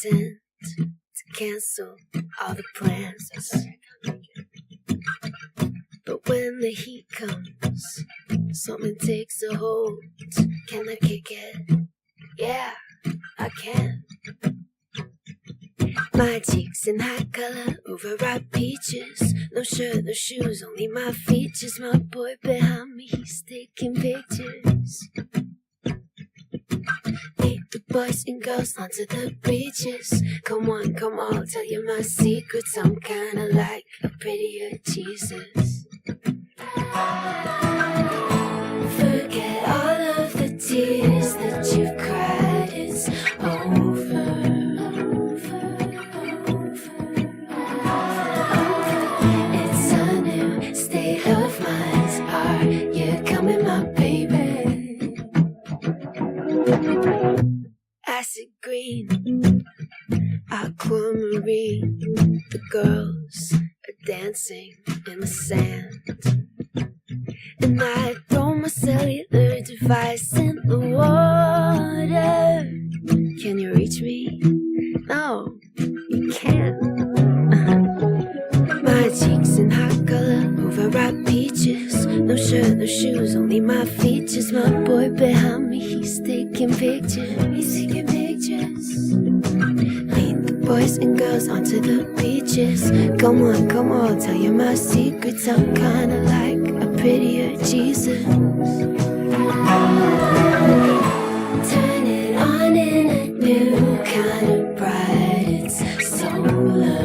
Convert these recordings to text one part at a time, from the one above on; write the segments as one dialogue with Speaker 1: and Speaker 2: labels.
Speaker 1: pretend to cancel all the plans. But when the heat comes, something takes a hold. Can I kick it? Yeah, I can. My cheeks in hot color, overripe peaches. No shirt, no shoes, only my features. My boy behind me, he's taking pictures. Lead the boys and girls onto the beaches. Come on, I'll tell you my secrets. I'm kinda like a prettier Jesus. Forget all of the tears that you've cried. It's over. It's a new state of mind. Are you coming, my baby? Acid green, aquamarine. The girls are dancing in the sand, and I throw my cellular device in the water. Can you reach me? No, you can't. My cheeks in hot color, overripe peaches. No shirt, no shoes, only my features. My boy behind me, he's taking pictures. He's taking pictures. Lead the boys and girls onto the beaches. Come on, tell you my secrets. I'm kinda like a prettier Jesus. Turn it on in a new kind of bright. It's solar.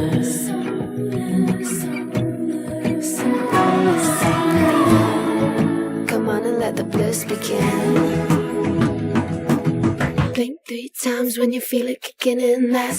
Speaker 1: Come on and let the bliss begin. Blink 3 times when you feel it kicking in. That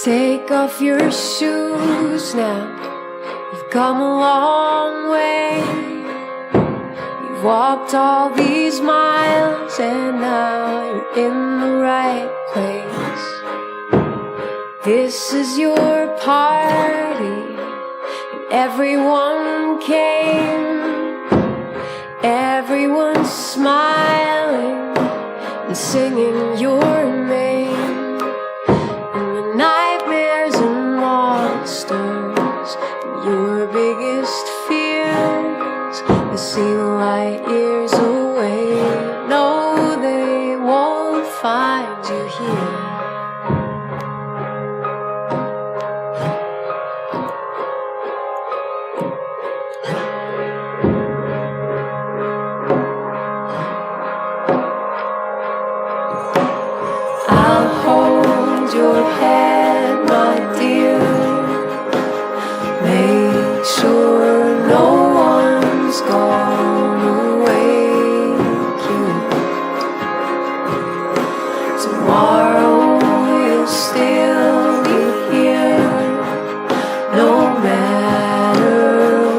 Speaker 2: take off your shoes now. You've come a long way. You've walked all these miles, and now you're in the right place. This is your party, and everyone came. Everyone's smiling and singing your name. Nightmares and monsters, your biggest fears, they seem light years away. No, they won't find you here. I'll hold your head, my dear. Make sure no one's gonna wake you. Tomorrow we'll still be here, no matter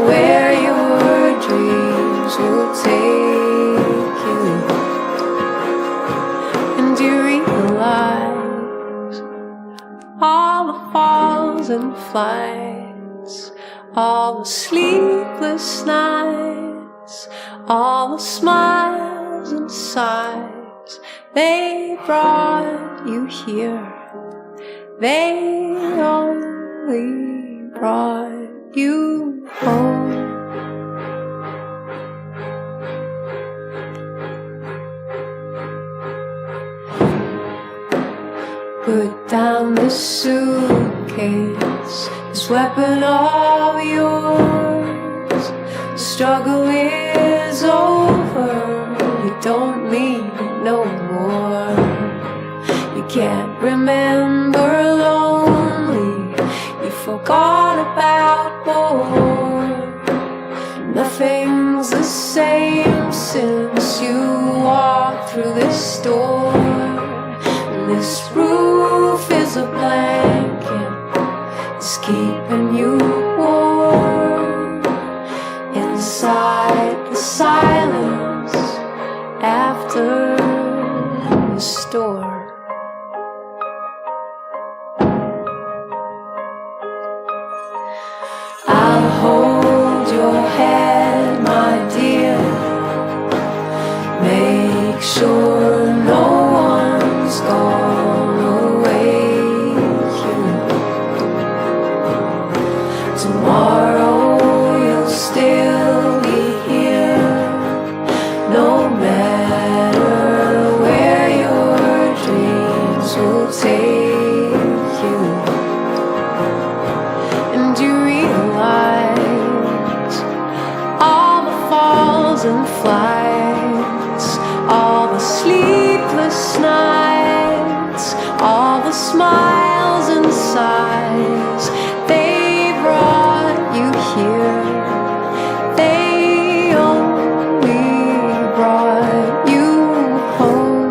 Speaker 2: where your dreams will take you. And you realize all the falls and flights, all the sleepless nights, all the smiles smiles and sighs, they brought you here. They only brought you home. Put down the suitcase, this weapon of yours. The struggle is over, you don't need it no more. You can't remember lonely, you forgot about war. Nothing's the same since you walked through this door. This roof is a blanket, it's keeping you warm. Inside the silence after the storm. I'll hold your head, my dear. Make sure no one's gonna wake you. Tomorrow you'll still be here, no matter where your dreams will take you. And you realize all the falls and flights, all the sleepless nights, all the smiles and sighs, they brought you here. They only brought you home.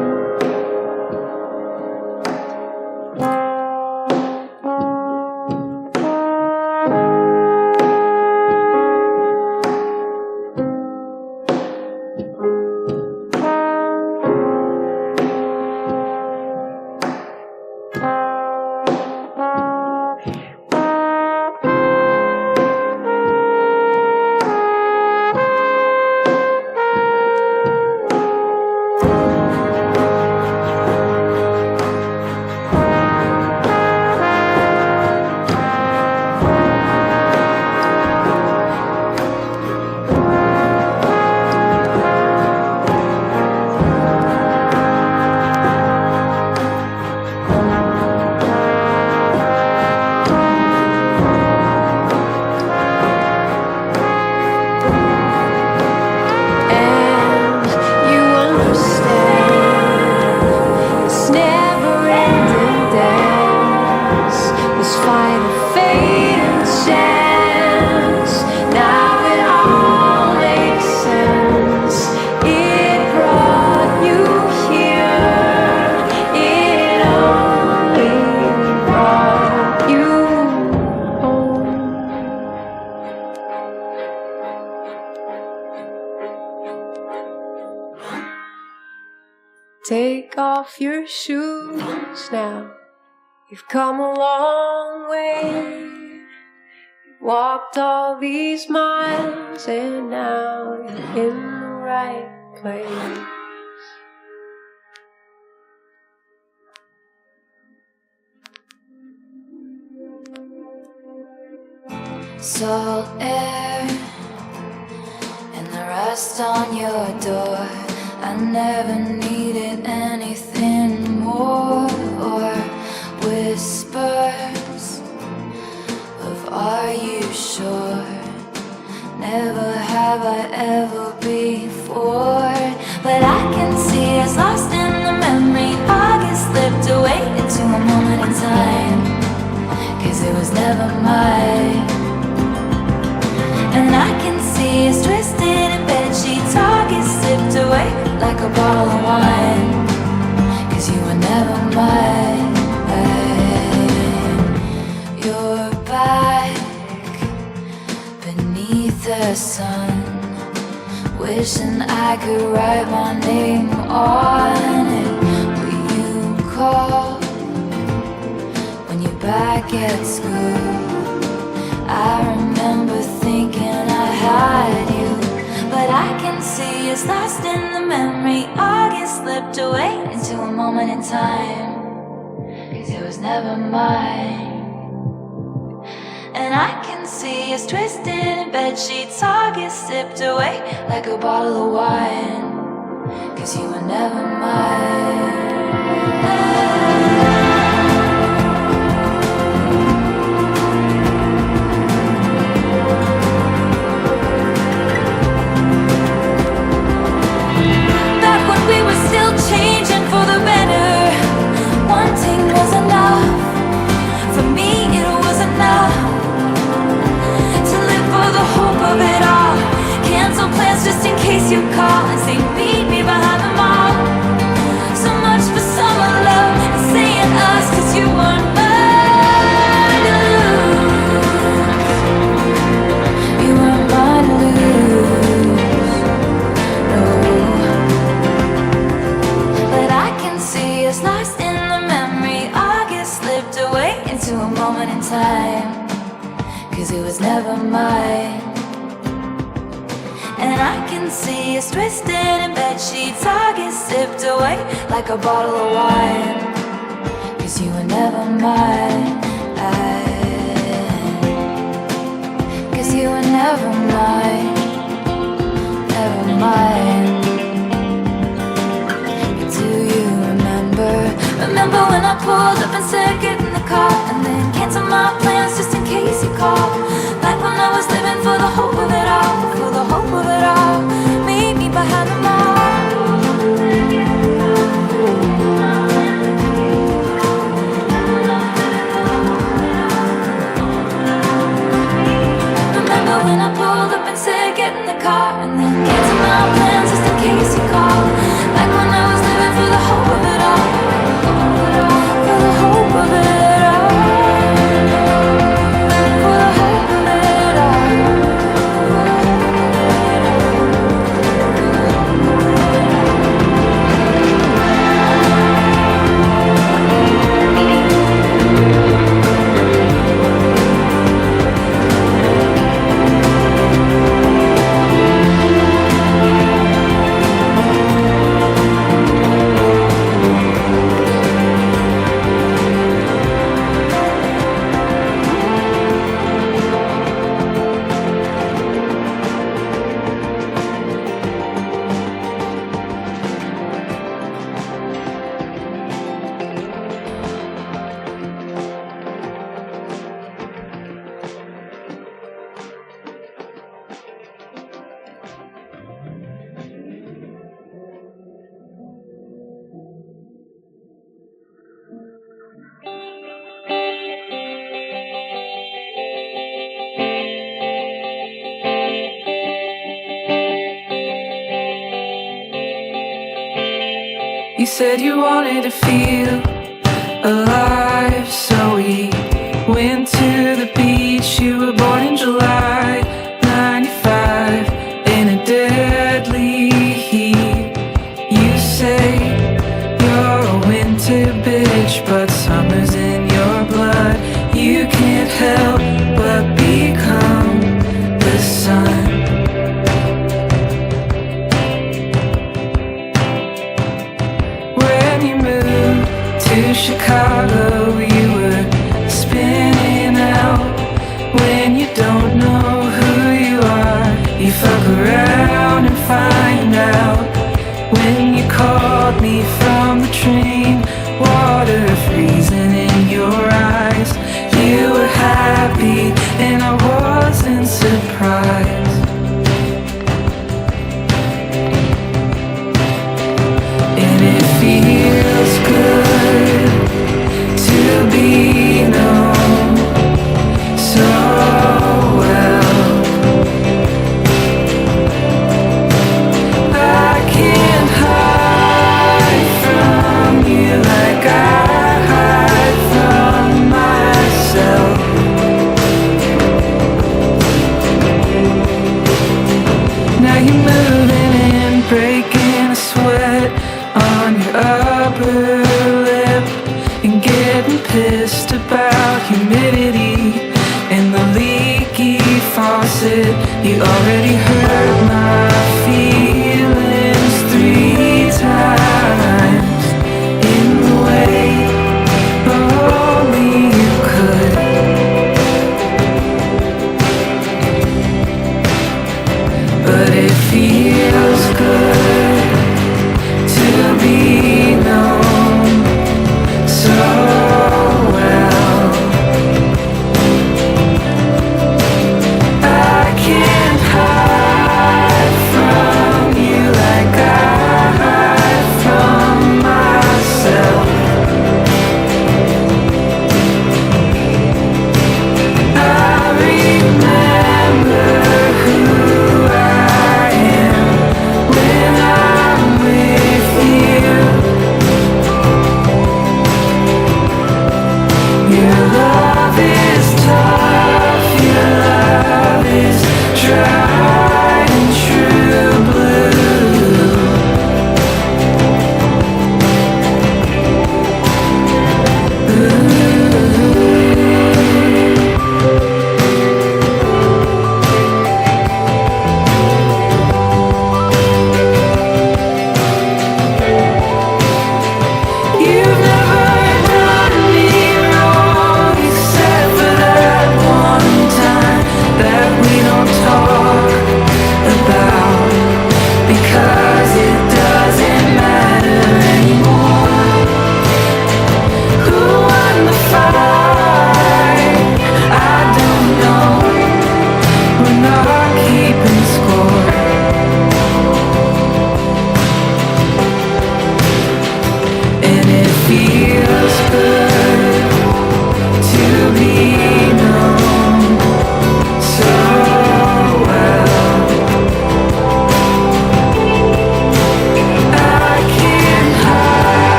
Speaker 2: Take off your shoes now, you've come a long way. You've walked all these miles and now you're in the right place.
Speaker 1: Salt air and the rust on your door. I never needed anything more, or whispers of are you sure? Never have I ever before. But I can see us lost in the memory. August slipped away into a moment in time, 'cause it was never mine. And I can see us twisted in bedsheets. August slipped away like a bottle of wine, 'cause you were never mine. You're back beneath the sun, wishing I could write my name on it. Will you call when you're back at school? I remember thinking I had you, but I can see
Speaker 3: see is lost in the memory. August slipped away into a moment in time, 'cause it was never mine. And I can see us twisted in bed sheets. August sipped away like a bottle of wine, 'cause you were never mine. Back when we were still changing for the better, wanting was enough. For me it was enough to live for the hope of it all. Cancel plans just in case you call and say meet me behind the mall. So much for summer love and saying us, 'cause you weren't mine to lose. You weren't mine to lose, no. But I can see us lost in the memory. August slipped away into a moment in time, 'cause it was never mine. And I can see us twisted in bed sheets. August sipped away like a bottle of wine, 'cause you were never mine. 'Cause you were never mine, never mine. Do you remember? Remember when I pulled up and said get in the car, and then canceled my plans just in case you called? Back when I was living for the hope of it all, for the hope of it all. Meet me behind the mall. Remember when I pulled up and said get in the car, and then canceled my plans just in case you called? Back when I was living for the hope of it all, for the hope of it all, for the hope of it all.
Speaker 4: You said you wanted to feel alive, so we went to the beach. You were born in July 95 in a deadly heat. You say you're a winter bitch, but summer's in your blood. You can't help but become the sun. To Chicago, you were spinning out. When you don't know who you are, you fuck around and find out. When you called me from the train, water freezing in your eyes, you were happy and I wasn't surprised. And it feels good to be known so well. I can't hide from you like I hide from myself. Now you're moving and breaking a sweat on your upper lip and getting pissed about humidity in the leaky faucet. You already hurt my feelings.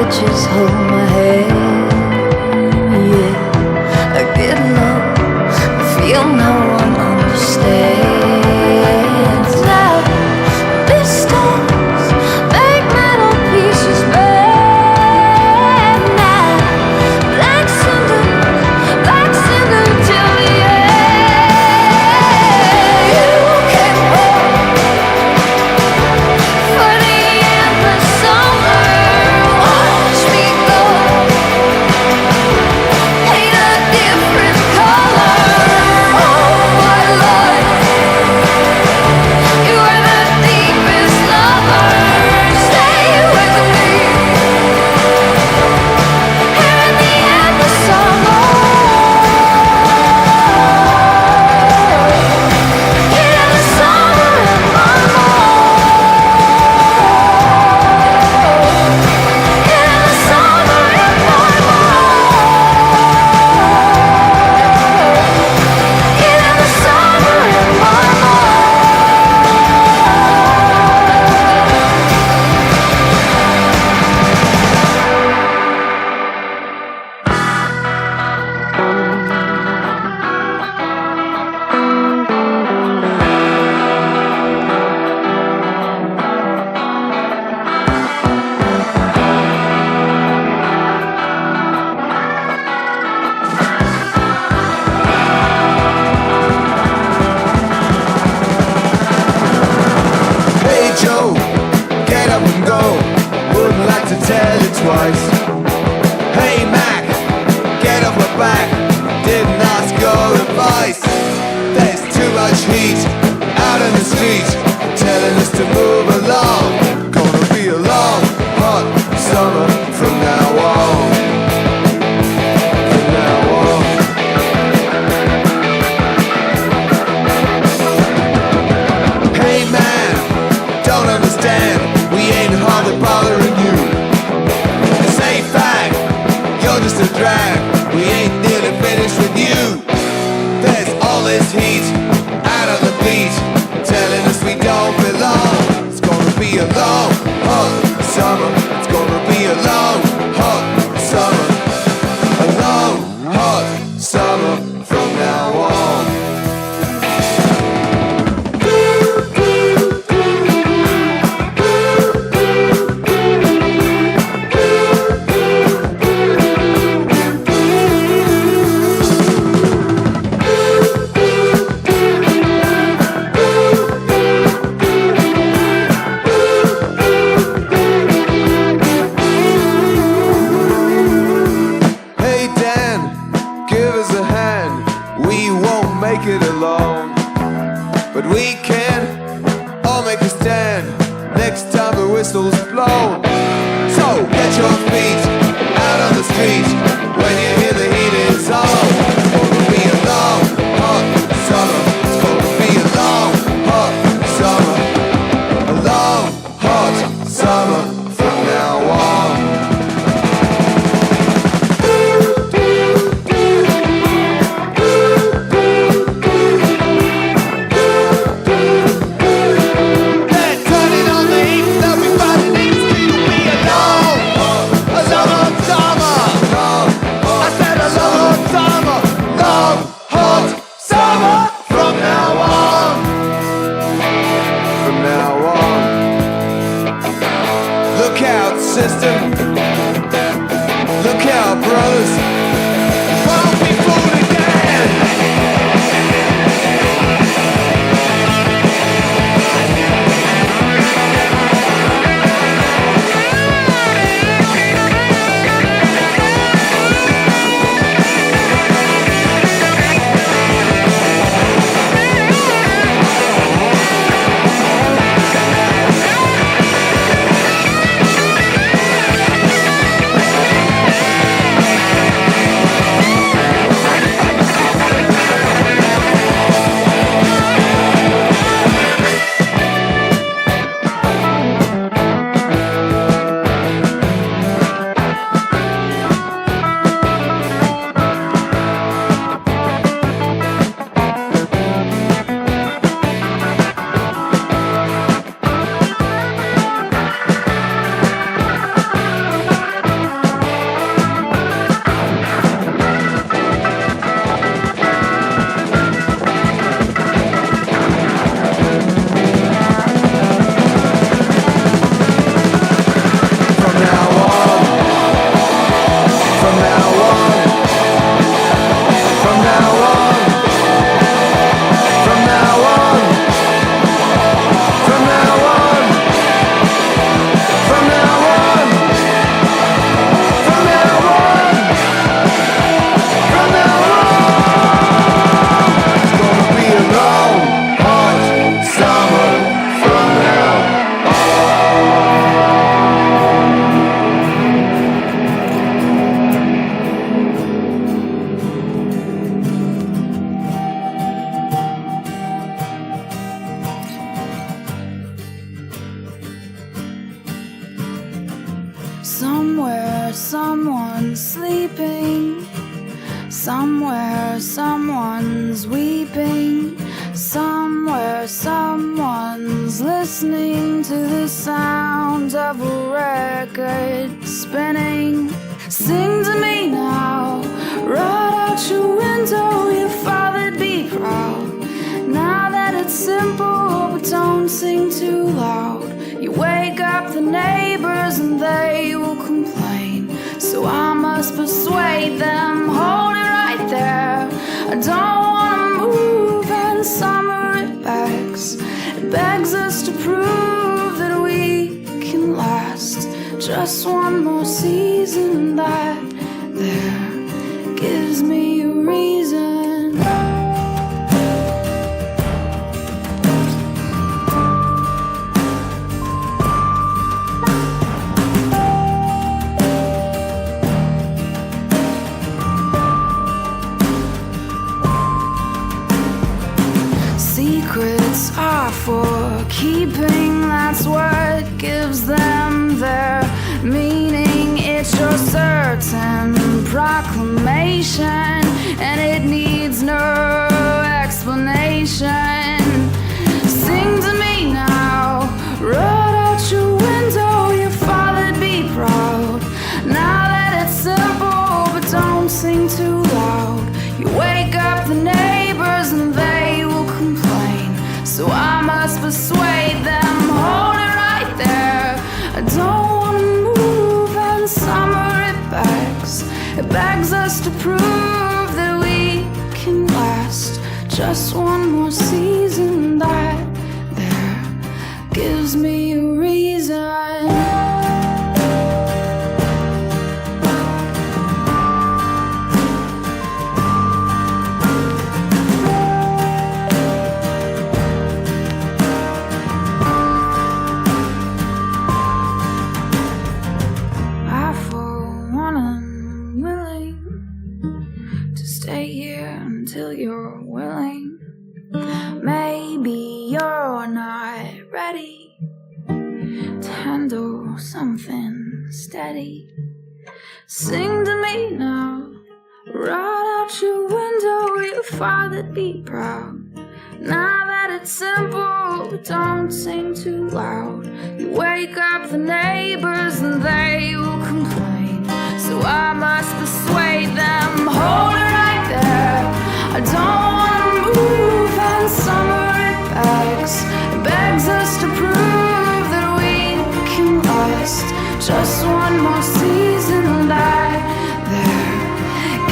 Speaker 3: just hold my hand. Yeah, I get low, I feel no one understands. Now this stones make metal pieces bad. Now black cinder till the end. You can walk for the endless summer. Watch me go, paint a different color. Oh my Lord, you are the deepest lover. Stay with me here in the endless summer. In the summer in my heart. In the summer in my heart. In the summer in my
Speaker 5: Hey Joe, get up and go. Wouldn't like to tell you twice. Hey Mac, get off my back. Didn't ask your advice. There's too much heat out in the street, telling us to move along. Gonna be a long, hot summer from now on. From now on. Hey man, don't understand. We ain't hardly bothering you. Say fag, you're just a drag. We ain't nearly finished with you. There's all this heat out on the beat, telling us we don't belong. It's gonna be a long, hot summer. It's gonna be a long, hot summer. A long, hot summer from now on. Hey Dan, give us a hand. We won't make it alone, but we can all make a stand next time the whistle's blown. So get your feet out on the street when you hear the heat is on. It's gonna be a long, hot summer. It's gonna be a long, hot summer. A long, hot summer from now on.
Speaker 6: sleeping. Somewhere someone's weeping. Somewhere someone's listening to the sound of a record spinning. Sing to me now, right out your window, your father'd be proud. Now that it's simple, but don't sing too loud. You wake up the neighbors and they will complain. So I must persuade them, hold it right there. I don't wanna move, and summer it begs us to prove that we can last. Just one more season, that there gives me a reason. Secrets are for keeping, that's what gives them their meaning. It's your certain proclamation, and it needs no explanation. Sing to me now, right out your window, your father'd be proud. Now that it's simple, but don't sing too loud. You wake up the neighbors and they will complain. So I must persuade them, hold it right there. I don't wanna move, and summer it begs us to prove that we can last. Just one more season, that there gives me a reason. Until you're willing. Maybe you're not ready to handle something steady. Sing to me now, right out your window, your father'd be proud. Now that it's simple, but don't sing too loud. You wake up the neighbors and they will complain. So I must persuade them, hold it right there. I don't wanna move, and summer it begs us to prove that we can last. Just one more season, that there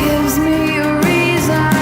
Speaker 6: gives me a reason.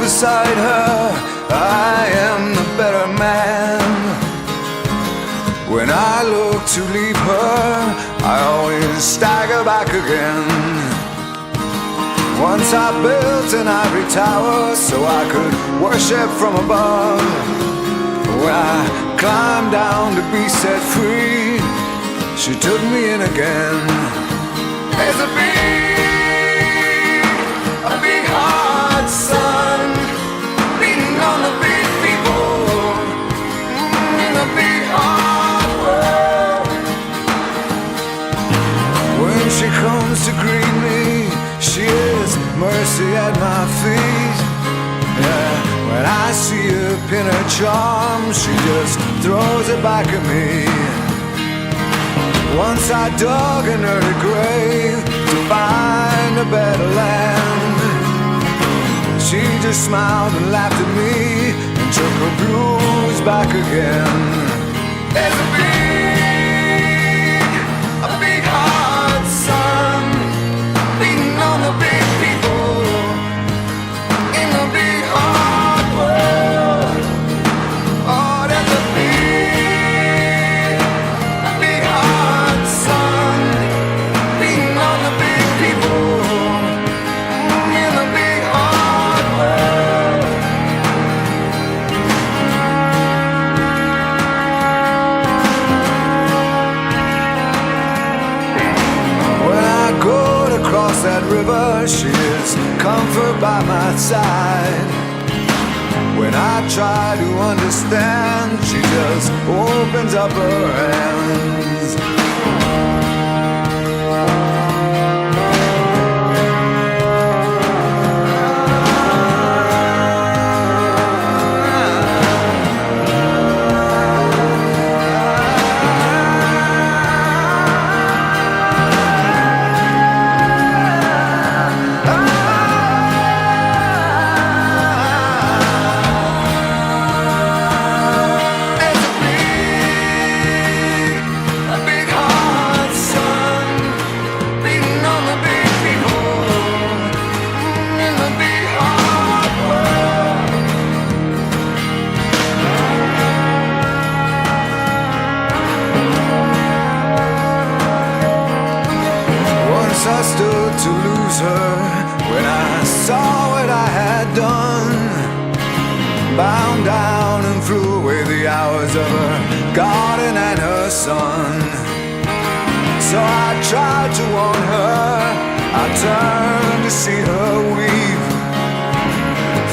Speaker 5: Beside her, I am the better man. When I look to leave her, I always stagger back again. Once I built an ivory tower so I could worship from above. When I climbed down to be set free, she took me in again. There's a big hot sun beating on the big people in the big hard world. When she comes to greet me, she is mercy at my feet. Yeah, when I see her pin her charm, she just throws it back at me. Once I dug an early grave to find a better land. She just smiled and laughed at me and took her blues back again. There's a big hot sun beating on the big people in the big hard world. Oh, there's a big hot sun beating on the big people in the big hard world. When I go to cross that river, she is comfort by my side. When I try to understand, she just opens up her hands. I stood to lose her when I saw what I had done. Bound down and flew away the hours of her garden and her son. So I tried to warn her, I turned to see her weep.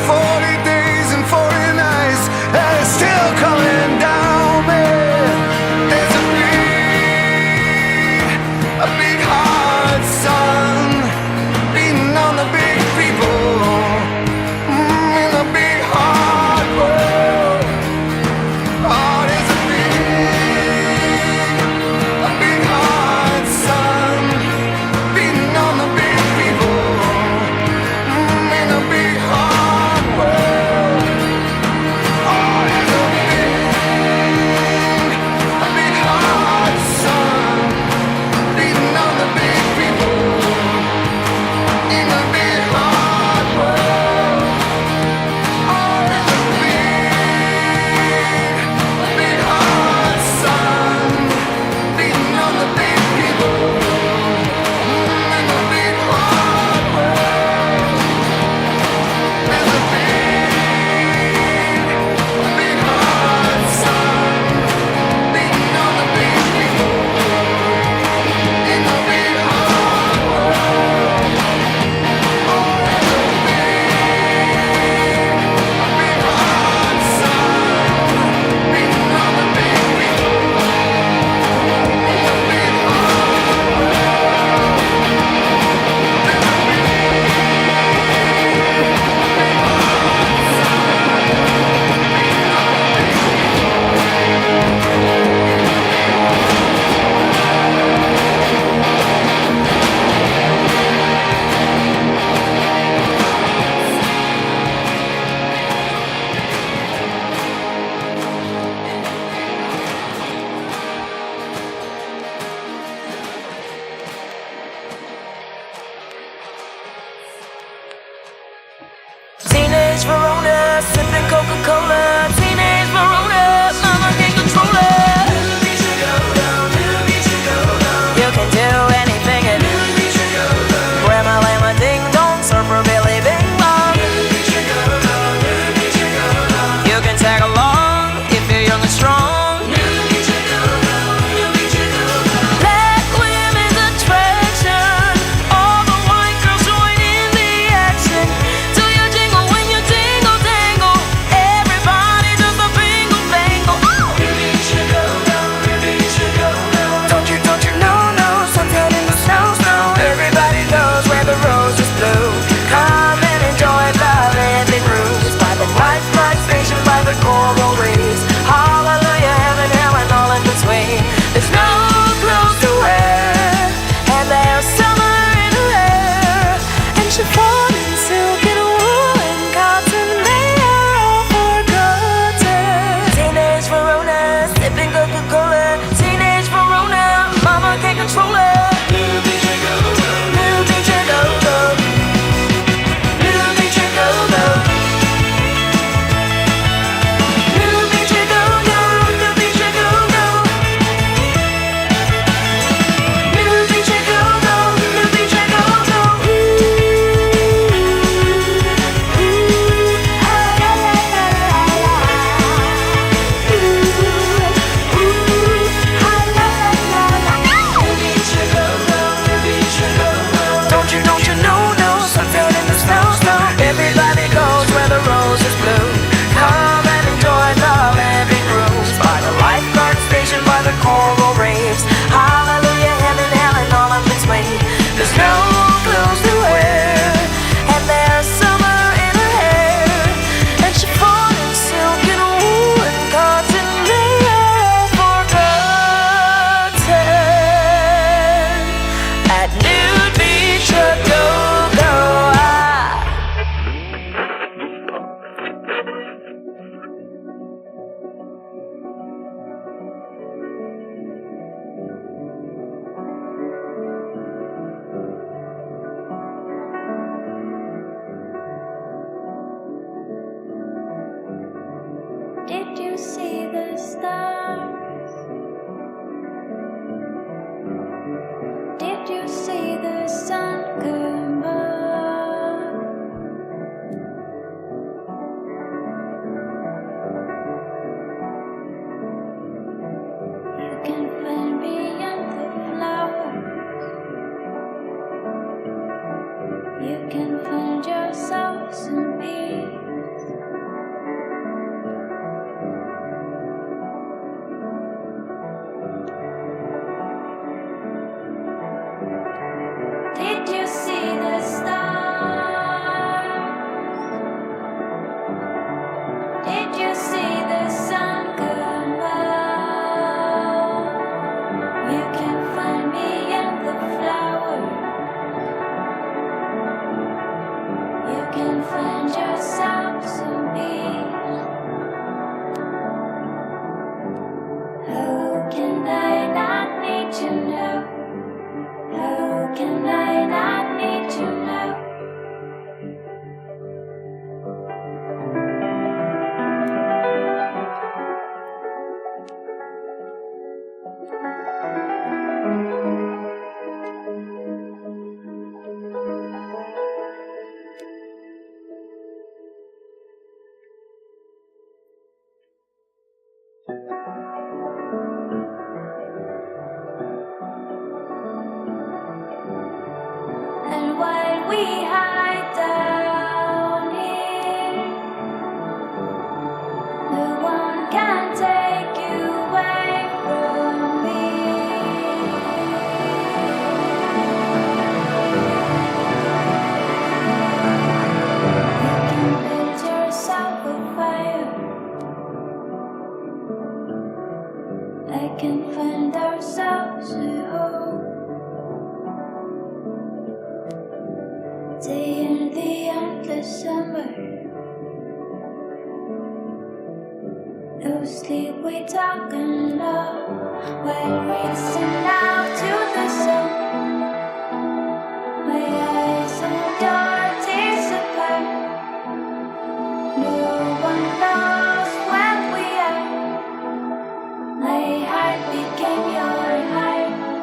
Speaker 5: 40 days and 40 nights, and it's still coming down me. There's a big hard sun beating on the big people in the big hard world. Oh, there's a big hard sun beating on the big people in the big hard world.
Speaker 3: stars? Did you see the sun come up? You can find beyond the flowers. You can find yourself some peace. Did you see the stars? Did you see the sun come up? You can find me in the flowers. You can find yourself some peace. How can I not need you now? How can I not need you now? And while we hide down here, no one can take you away from me. You can build yourself a fire. I can find ourselves a home. Day in the endless summer. No sleep, we talk and love while we listen out to the sun. My eyes and your tears apart. No one knows where we are. My heart became your heart.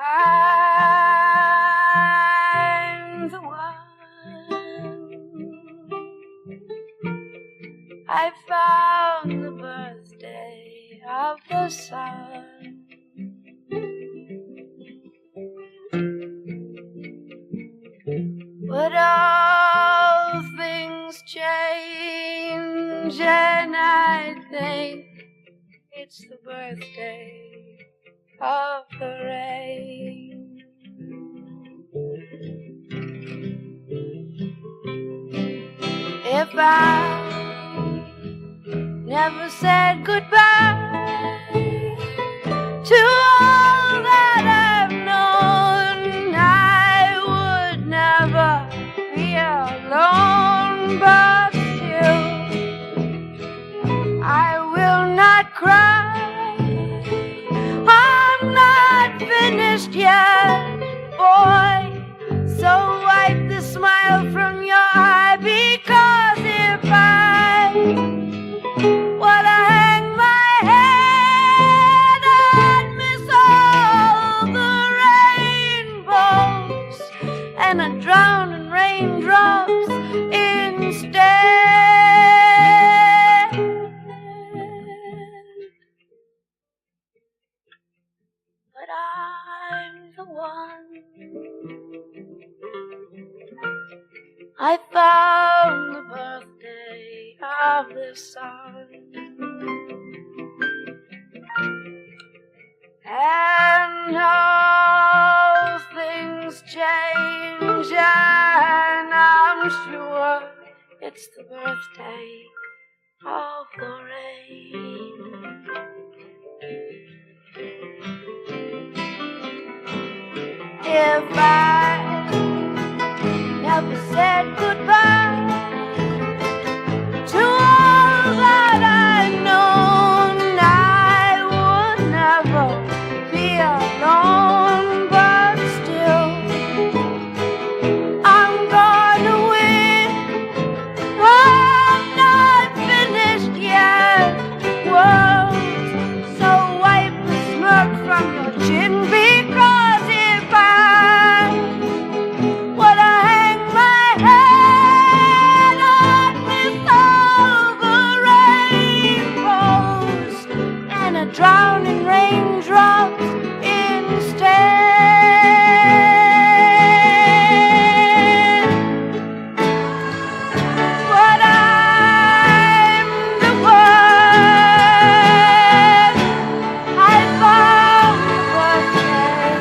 Speaker 1: I'm the one. I found the birthday of the sun. But all things change, and I think it's the birthday of the rain. If I never said goodbye to all that I've known, I would never be alone. But still, I will not cry. I'm not finished yet, boy. So wipe the smile from your eye, because if I were to hang my head, I
Speaker 6: of the sun. And all things change, and I'm sure it's the birthday of the rain. If I never said goodbye to all that I know, I would never be alone, but still I'm gonna win. I'm not finished yet, world, so wipe the smirk from your chin, because if I were to hang my head, I'd miss all the rainbows and a drowning raindrops instead. But I'm the one. I found the birthday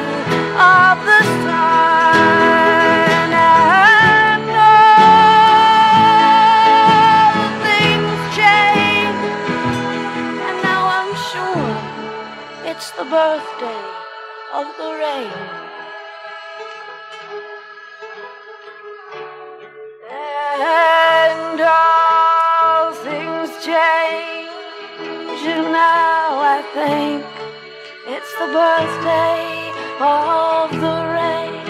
Speaker 6: of the sun, and all things change, and now I'm sure it's the birthday of the rain. And all things change, and now I think it's the birthday of the rain.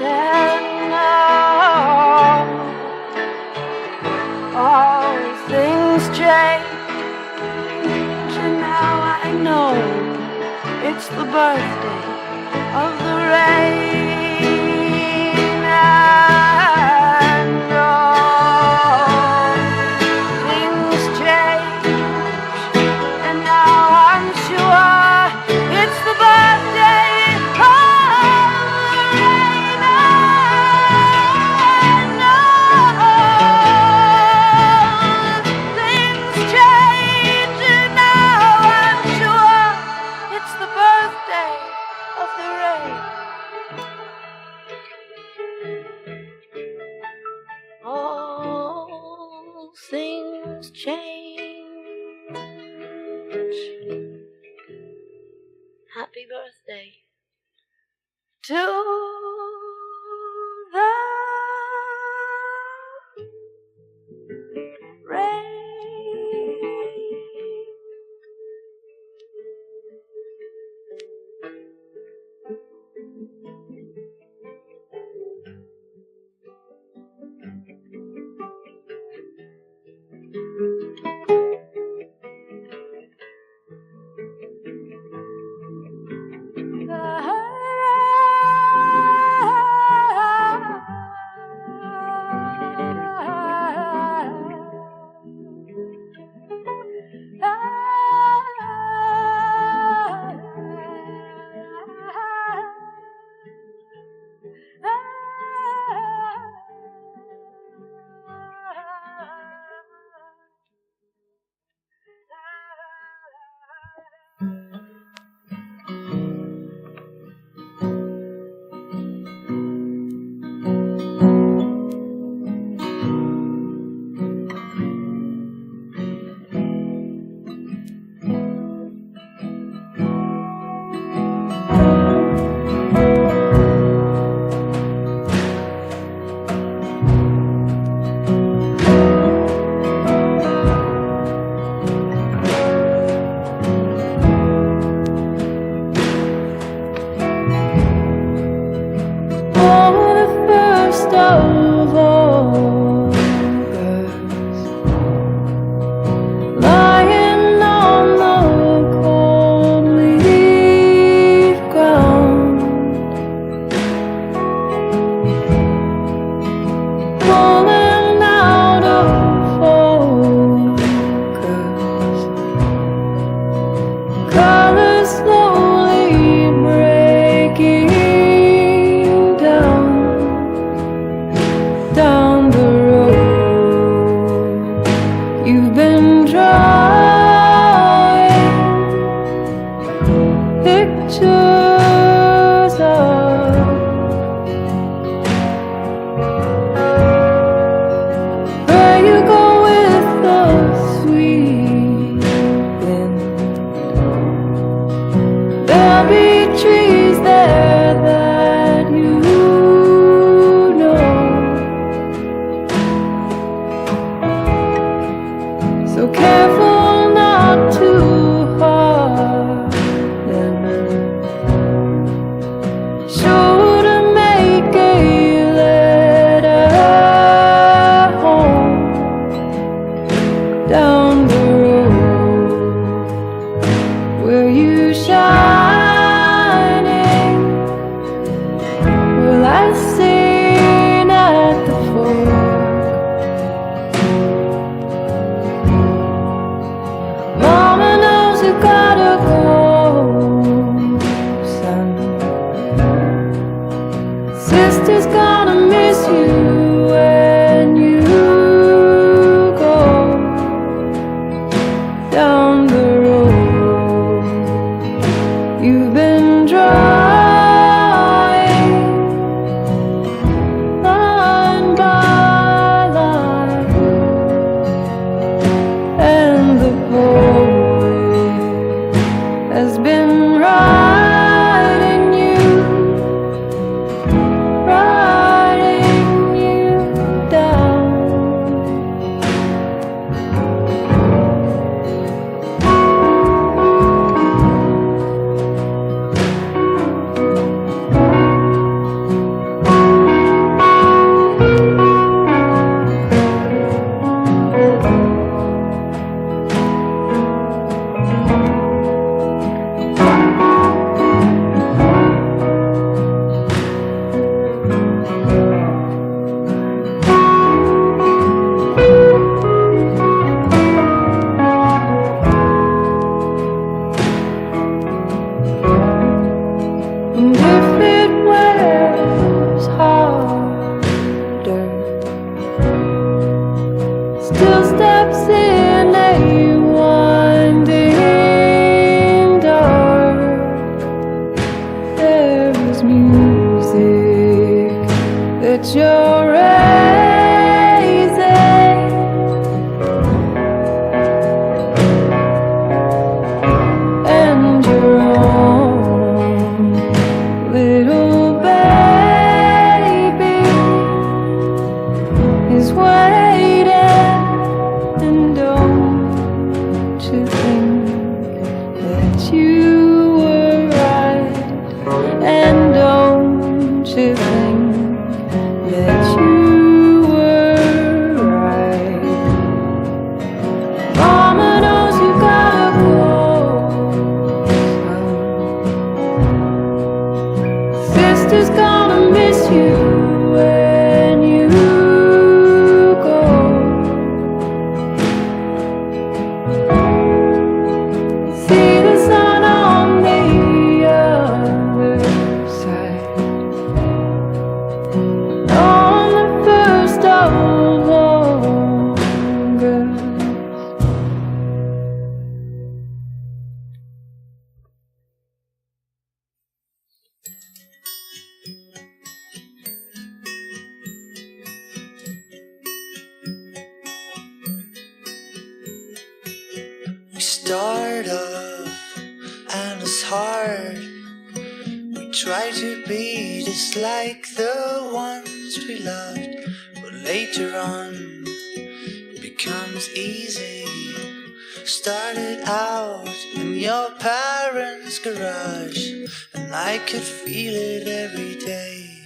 Speaker 6: And now all things change, and now I know it's the birthday of the rain. And all things change, and now I'm sure it's the birthday of the rain. And all things change, and now I'm sure it's the birthday of the rain. All things change. Happy birthday to the rain.
Speaker 2: there that you know? So careful not to harm them. Sure to make a letter home down the road where you shining. Will I sing at the fork? Mama knows you gotta go, son. Sister's gonna miss you when you go down the road. You've been drawing line by line, and the poet has been writing you down. And if it wears harder, still steps in a winding dark. There is music that you're raising, and your own little baby is waiting. And don't you think that you were right? And don't you think that you were right? Mama knows you gotta go, son. Sister's gonna miss you when you go. See the sun on the other side, on the first of August.
Speaker 7: We start off and it's hard. We try to be just like the ones we loved, but later on it becomes easy. Started out in your parents' garage, and I could feel it every day,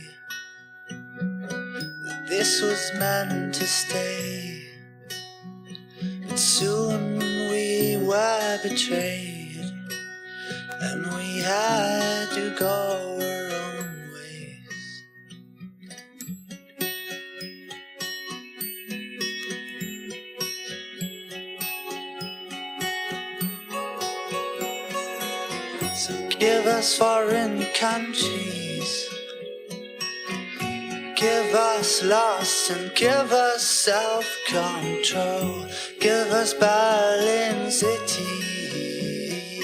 Speaker 7: that this was meant to stay. But soon we were betrayed, and we had to go our own ways. So give us foreign countries, give us lost, and give us self-control. Give us Berlin City,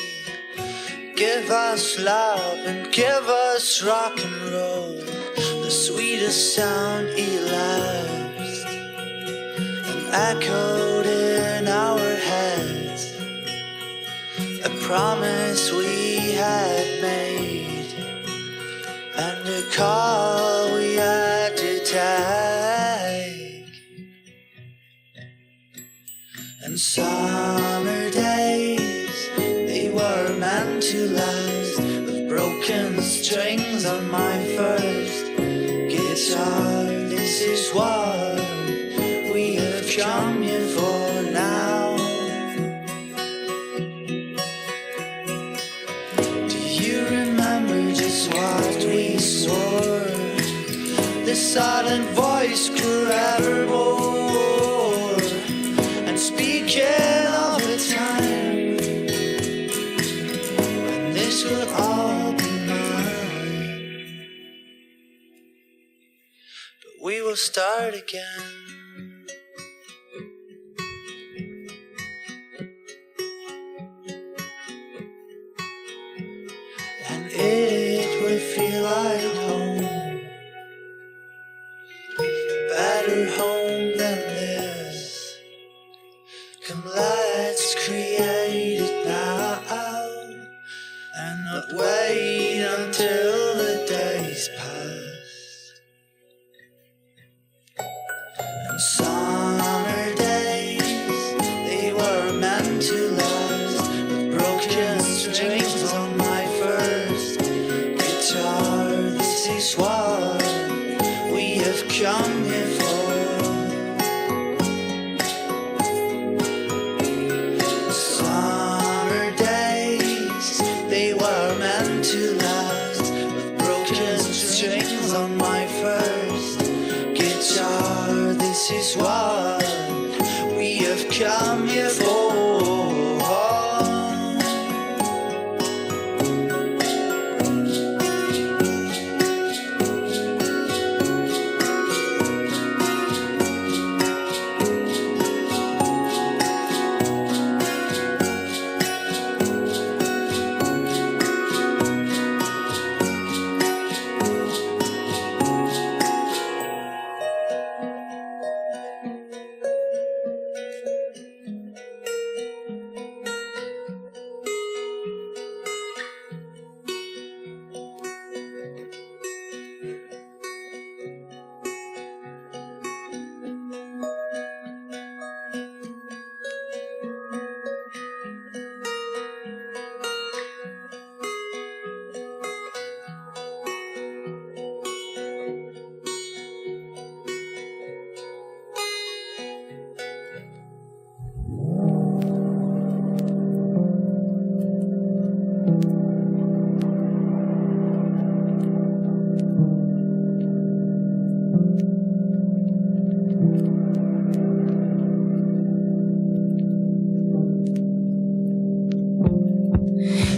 Speaker 7: give us love and give us rock and roll, the sweetest sound elapsed and echoed in our heads, a promise we had made call we had to take. And summer days, they were meant to last, with broken strings on my first guitar. This is what we have come here for now. Do you remember just what we swore? The silent voice grew ever more, and speaking of the time when this will all be mine, but we will start again. And it will feel like home, a better home than this. Come, let's create it now, and not wait until the days pass. And summer days, they were meant to last, with broken strings on my first guitar. This is what we have come here for. Summer days, they were meant to last, with broken strings on my first guitar. This is what we have come here for.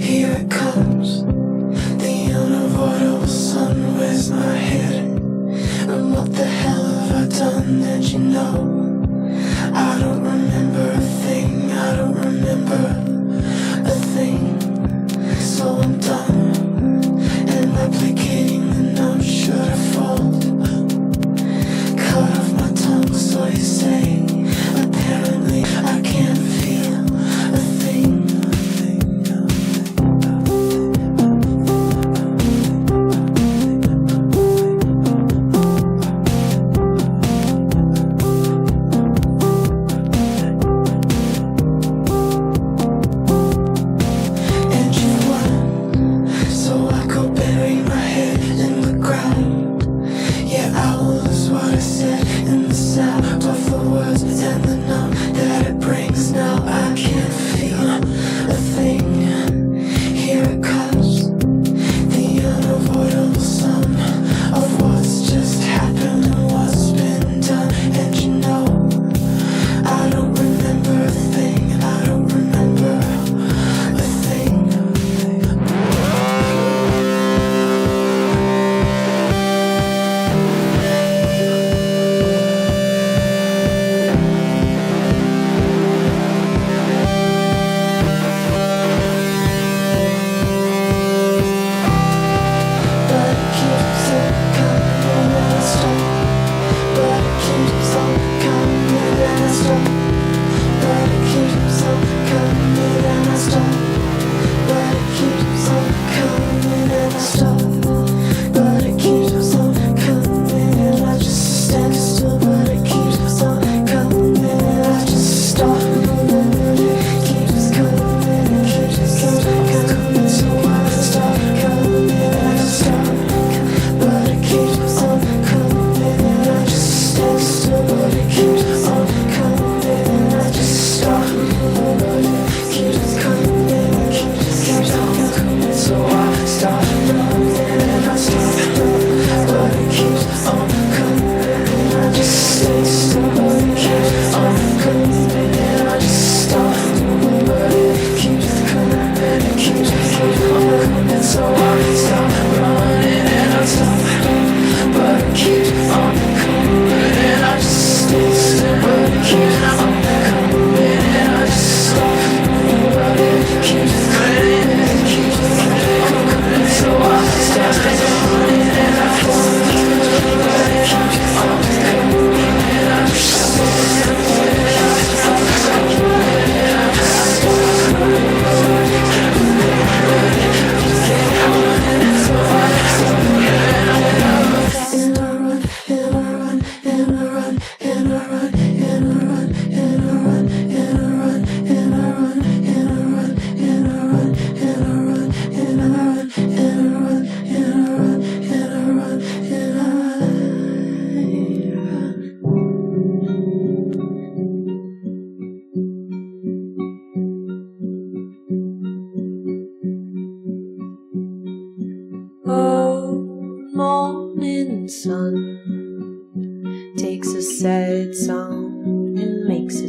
Speaker 8: Here it comes, the unavoidable sun weighs my head. And what the hell have I done that you know? I don't remember a thing, I don't remember a thing. So I'm done, and replicating the notes should have fallen. Cut off my tongue, so you say. Apparently I can't feel a thing.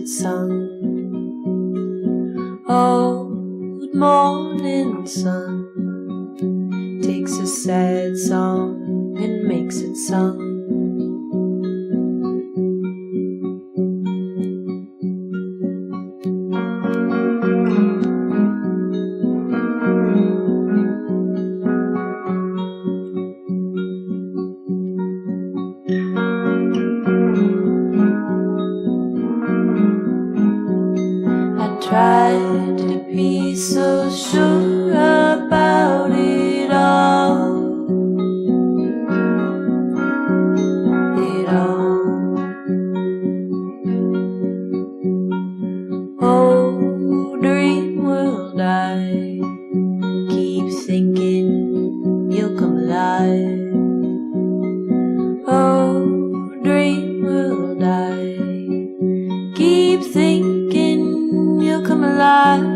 Speaker 2: it sung. Old morning sun takes a sad song and makes it sung. Tried to be so sure about it all. It all. Oh, dream world, I keep thinking you'll come alive. Oh, dream world, I keep thinking you'll come alive.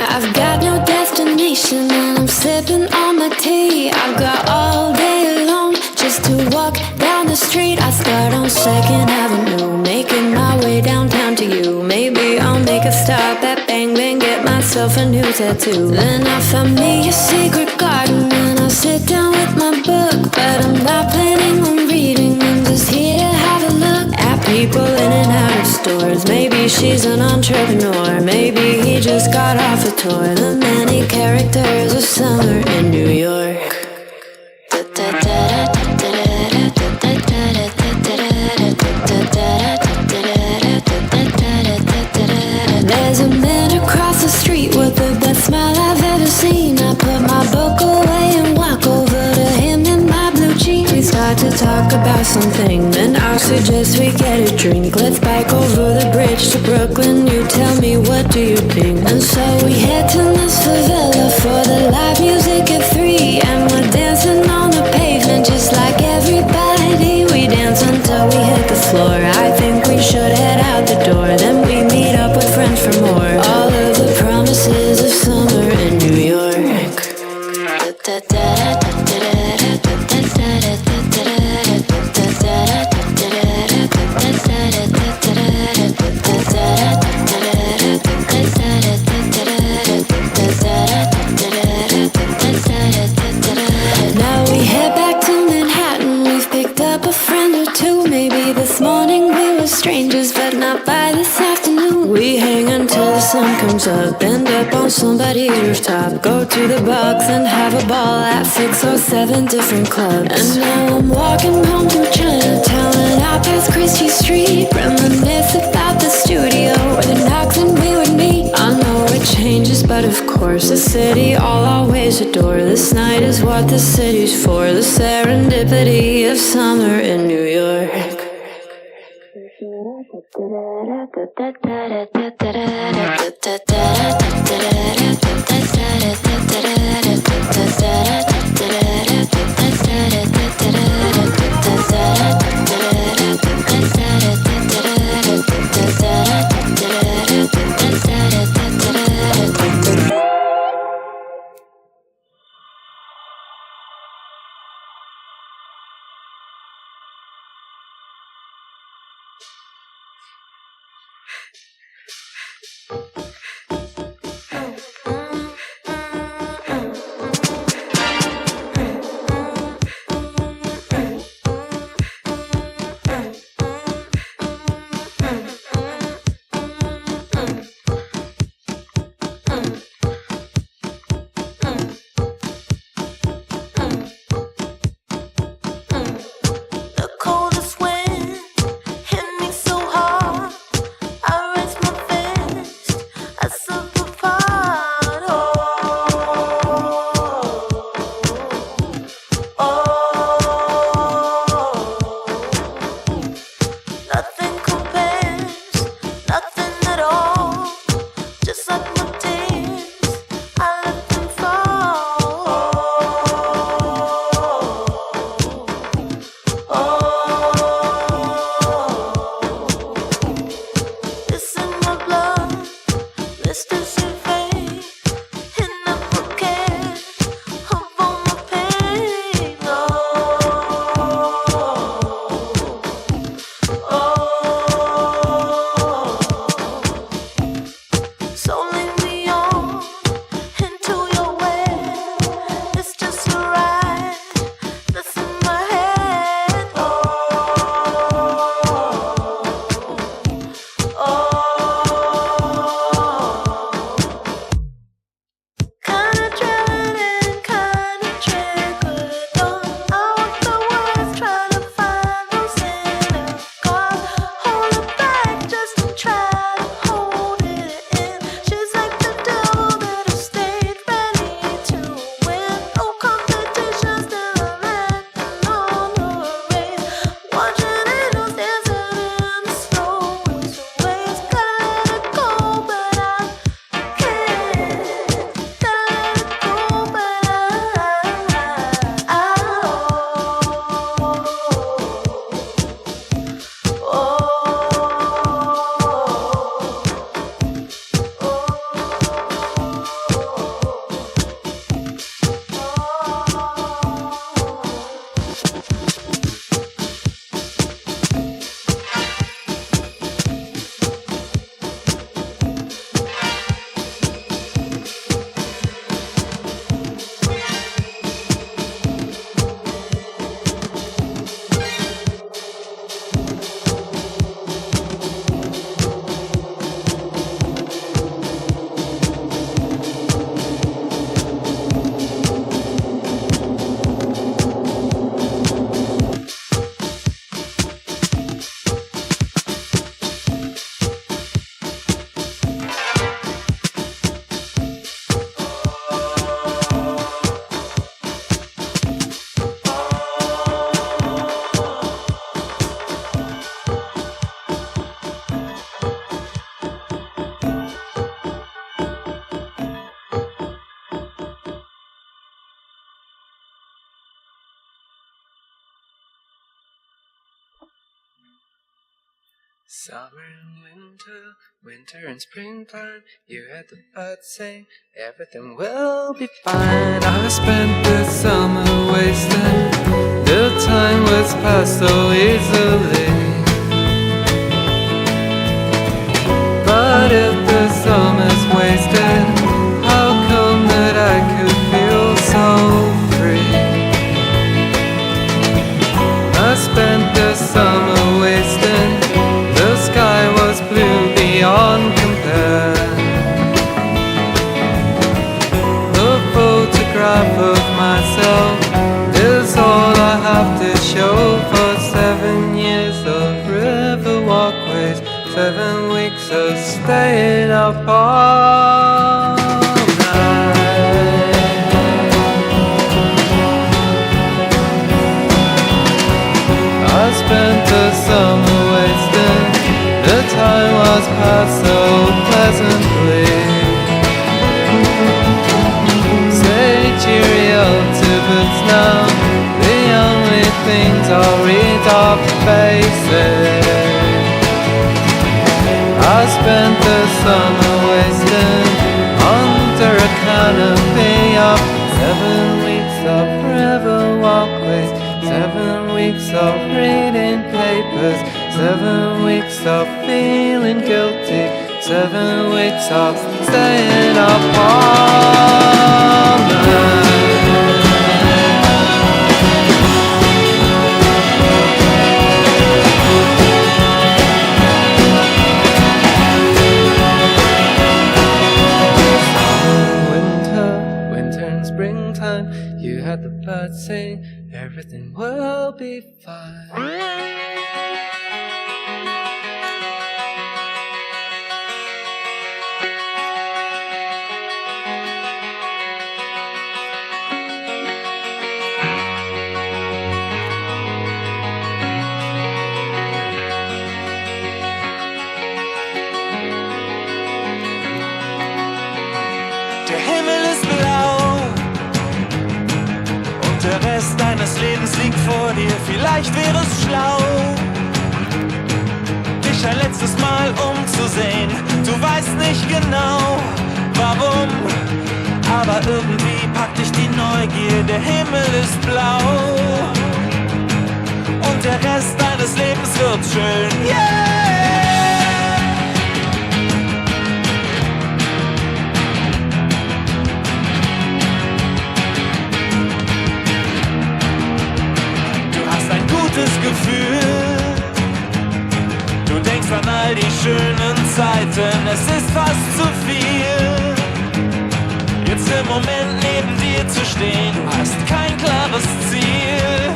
Speaker 6: I've got no destination and I'm sipping on my tea. I've got all day long just to walk down the street. I start on 2nd Avenue, making my way downtown to you. Maybe I'll make a stop at Bang Bang, get myself a new tattoo. Then I find me a secret garden and I sit down with my book. But I'm not planning on reading, I'm just here to have a look at people in and out of stores. Maybe she's an entrepreneur, maybe he just got off a tour. The many characters of summer in New York. There's a man across the street with the best smile I've ever seen. I put my book away and walk over to him in my blue jeans. We start to talk about something, then I suggest we get a drink. Let's bike over the bridge to Brooklyn. You tell me, what do you think? And so we head to Miss Favela for the live music at 3. And we're dancing on the pavement just like everybody. We dance until we hit the floor. I think we should head out the door. Then we meet up with friends for more. All of the promises of summer in New York. Now we head back to Manhattan. We've picked up a friend or two. Maybe this morning we were strangers, but not by this afternoon. We hang until the sun comes up, end up on somebody's rooftop. Go to the box and have a ball at 6 or 7 different clubs. And now I'm walking home through Chinatown and I pass Christie Street. Reminisce about the studio where the knocks and we would meet. I know it changes, but of course the city I'll always adore. This night is what the city's for, the serendipity of summer in New York.
Speaker 9: Summer and winter, winter and springtime. You heard the birds sing, everything will be fine. I spent the summer wasting, the time was passed so easily. But if the summer's wasted, how come that I could feel so free? I spent the summer wasting, the sky was blue beyond compare. The photograph of myself is all I have to show for 7 years of river walkways, 7 weeks of staying up all night. I spent the summer wasting, the time was passed so pleasantly. Say cheerio to books now, the only things I'll read are faces. I spent the summer wasting under a canopy of 7 weeks of river walkways, 7 weeks of reading papers, 7 weeks of feeling guilty, 7 weeks of staying up all night. You had the birds sing, everything will be fine.
Speaker 7: Der Himmel ist blau. Der Rest deines Lebens liegt vor dir, vielleicht wäre es schlau, dich ein letztes Mal umzusehen. Du weißt nicht genau, warum, aber irgendwie packt dich die Neugier. Der Himmel ist blau und der Rest deines Lebens wird schön. Yeah! Gefühl. Du denkst an all die schönen Zeiten, es ist fast zu viel. Jetzt im Moment neben dir zu stehen, du hast kein klares Ziel.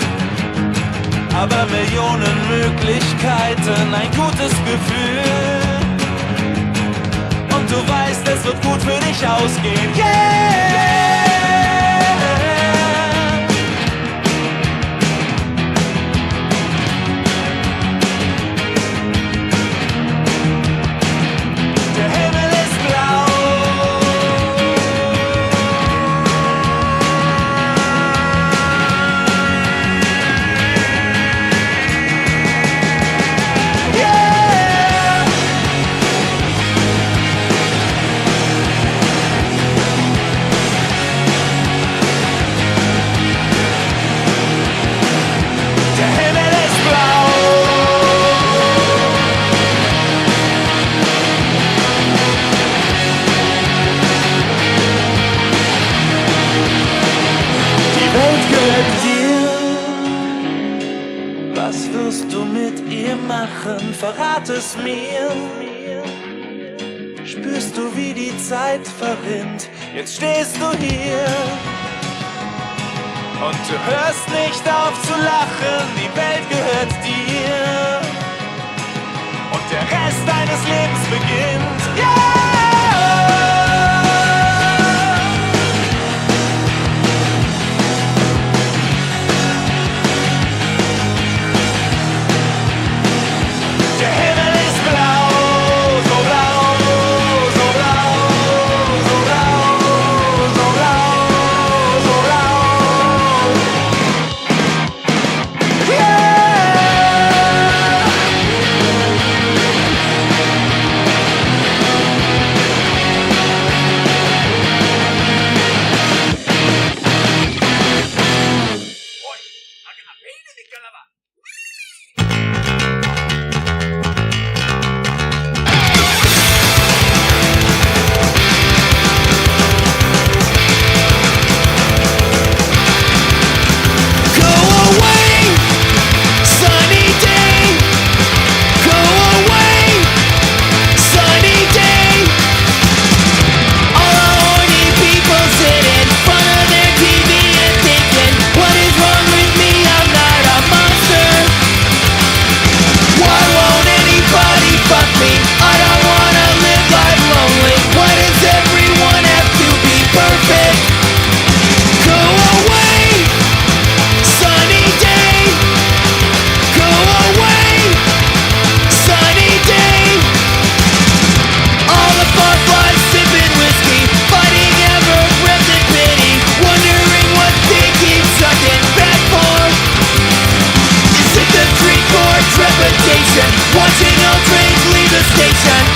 Speaker 7: Aber Millionen Möglichkeiten, ein gutes Gefühl. Und du weißt, es wird gut für dich ausgehen. Yeah! Verrat es mir. Spürst du, wie die Zeit verrinnt? Jetzt stehst du hier und du hörst nicht auf zu lachen. Die Welt gehört dir und der Rest deines Lebens beginnt. Yeah!
Speaker 5: station.